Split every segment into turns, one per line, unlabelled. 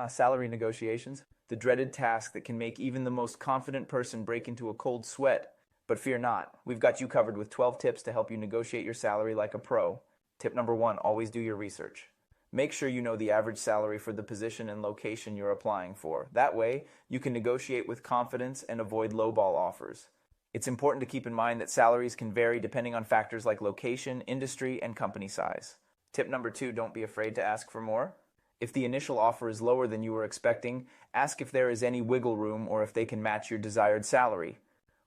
Salary negotiations. The dreaded task that can make even the most confident person break into a cold sweat. But fear not, we've got you covered with 12 tips to help you negotiate your salary like a pro. Tip number 1, always do your research. Make sure you know the average salary for the position and location you're applying for. That way, you can negotiate with confidence and avoid lowball offers. It's important to keep in mind that salaries can vary depending on factors like location, industry, and company size. Tip number 2, don't be afraid to ask for more. If the initial offer is lower than you were expecting, ask if there is any wiggle room or if they can match your desired salary.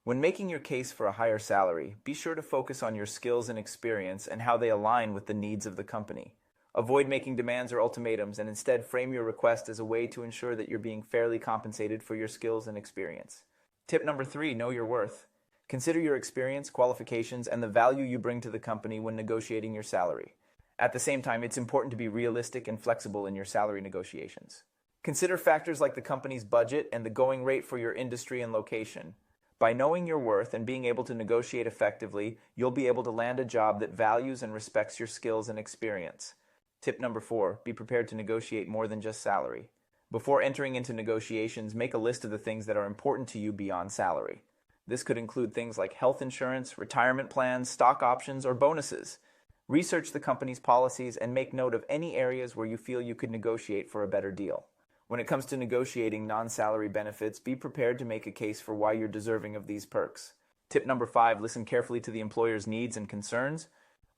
When making your case for a higher salary, be sure to focus on your skills and experience and how they align with the needs of the company. Avoid making demands or ultimatums and instead frame your request as a way to ensure that you're being fairly compensated for your skills and experience. Tip number 3, know your worth. Consider your experience, qualifications, and the value you bring to the company when negotiating your salary. At the same time, it's important to be realistic and flexible in your salary negotiations. Consider factors like the company's budget and the going rate for your industry and location. By knowing your worth and being able to negotiate effectively, you'll be able to land a job that values and respects your skills and experience. Tip number 4, be prepared to negotiate more than just salary. Before entering into negotiations, make a list of the things that are important to you beyond salary. This could include things like health insurance, retirement plans, stock options, or bonuses. Research the company's policies and make note of any areas where you feel you could negotiate for a better deal. When it comes to negotiating non-salary benefits, be prepared to make a case for why you're deserving of these perks. Tip number 5, listen carefully to the employer's needs and concerns.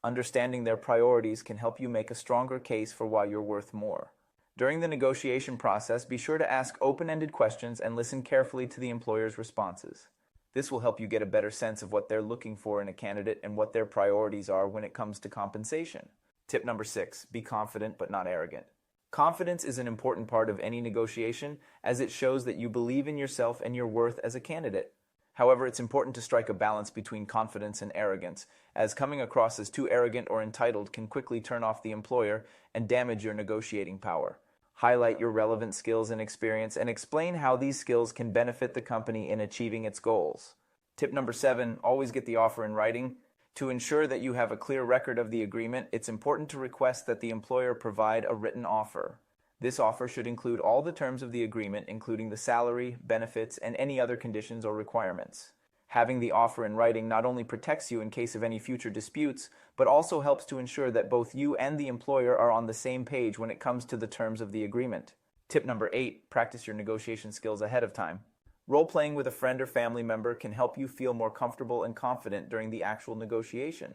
Understanding their priorities can help you make a stronger case for why you're worth more. During the negotiation process, be sure to ask open-ended questions and listen carefully to the employer's responses. This will help you get a better sense of what they're looking for in a candidate and what their priorities are when it comes to compensation. Tip number 6, be confident but not arrogant. Confidence is an important part of any negotiation as it shows that you believe in yourself and your worth as a candidate. However, it's important to strike a balance between confidence and arrogance, as coming across as too arrogant or entitled can quickly turn off the employer and damage your negotiating power. Highlight your relevant skills and experience and explain how these skills can benefit the company in achieving its goals. Tip number 7, always get the offer in writing. To ensure that you have a clear record of the agreement, it's important to request that the employer provide a written offer. This offer should include all the terms of the agreement, including the salary, benefits, and any other conditions or requirements. Having the offer in writing not only protects you in case of any future disputes, but also helps to ensure that both you and the employer are on the same page when it comes to the terms of the agreement. Tip number 8, practice your negotiation skills ahead of time. Role-playing with a friend or family member can help you feel more comfortable and confident during the actual negotiation.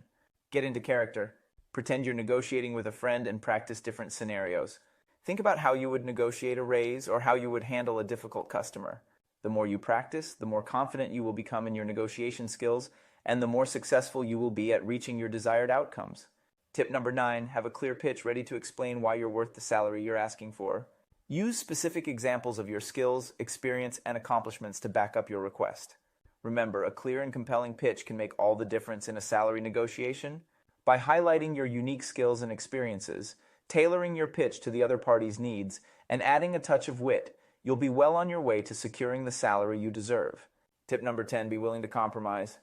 Get into character. Pretend you're negotiating with a friend and practice different scenarios. Think about how you would negotiate a raise or how you would handle a difficult customer. The more you practice, the more confident you will become in your negotiation skills, and the more successful you will be at reaching your desired outcomes. Tip number 9, have a clear pitch ready to explain why you're worth the salary you're asking for. Use specific examples of your skills, experience, and accomplishments to back up your request. Remember, a clear and compelling pitch can make all the difference in a salary negotiation. By highlighting your unique skills and experiences, tailoring your pitch to the other party's needs, and adding a touch of wit, you'll be well on your way to securing the salary you deserve. Tip number 10, be willing to compromise.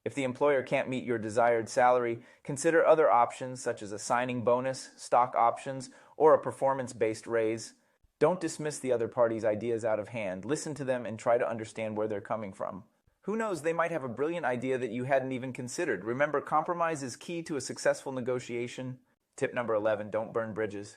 If the employer can't meet your desired salary, consider other options such as a signing bonus, stock options, or a performance-based raise. Don't dismiss the other party's ideas out of hand. Listen to them and try to understand where they're coming from. Who knows, they might have a brilliant idea that you hadn't even considered. Remember, compromise is key to a successful negotiation. Tip number 11, don't burn bridges.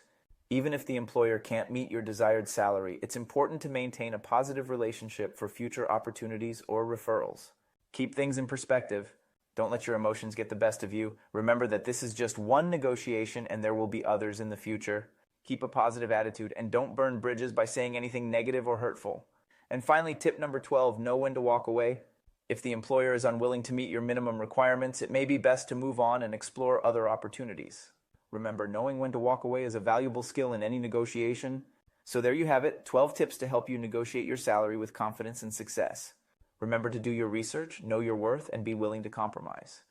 Even if the employer can't meet your desired salary, it's important to maintain a positive relationship for future opportunities or referrals. Keep things in perspective. Don't let your emotions get the best of you. Remember that this is just one negotiation and there will be others in the future. Keep a positive attitude and don't burn bridges by saying anything negative or hurtful. And finally, tip number 12, know when to walk away. If the employer is unwilling to meet your minimum requirements, it may be best to move on and explore other opportunities. Remember, knowing when to walk away is a valuable skill in any negotiation. So there you have it, 12 tips to help you negotiate your salary with confidence and success. Remember to do your research, know your worth, and be willing to compromise.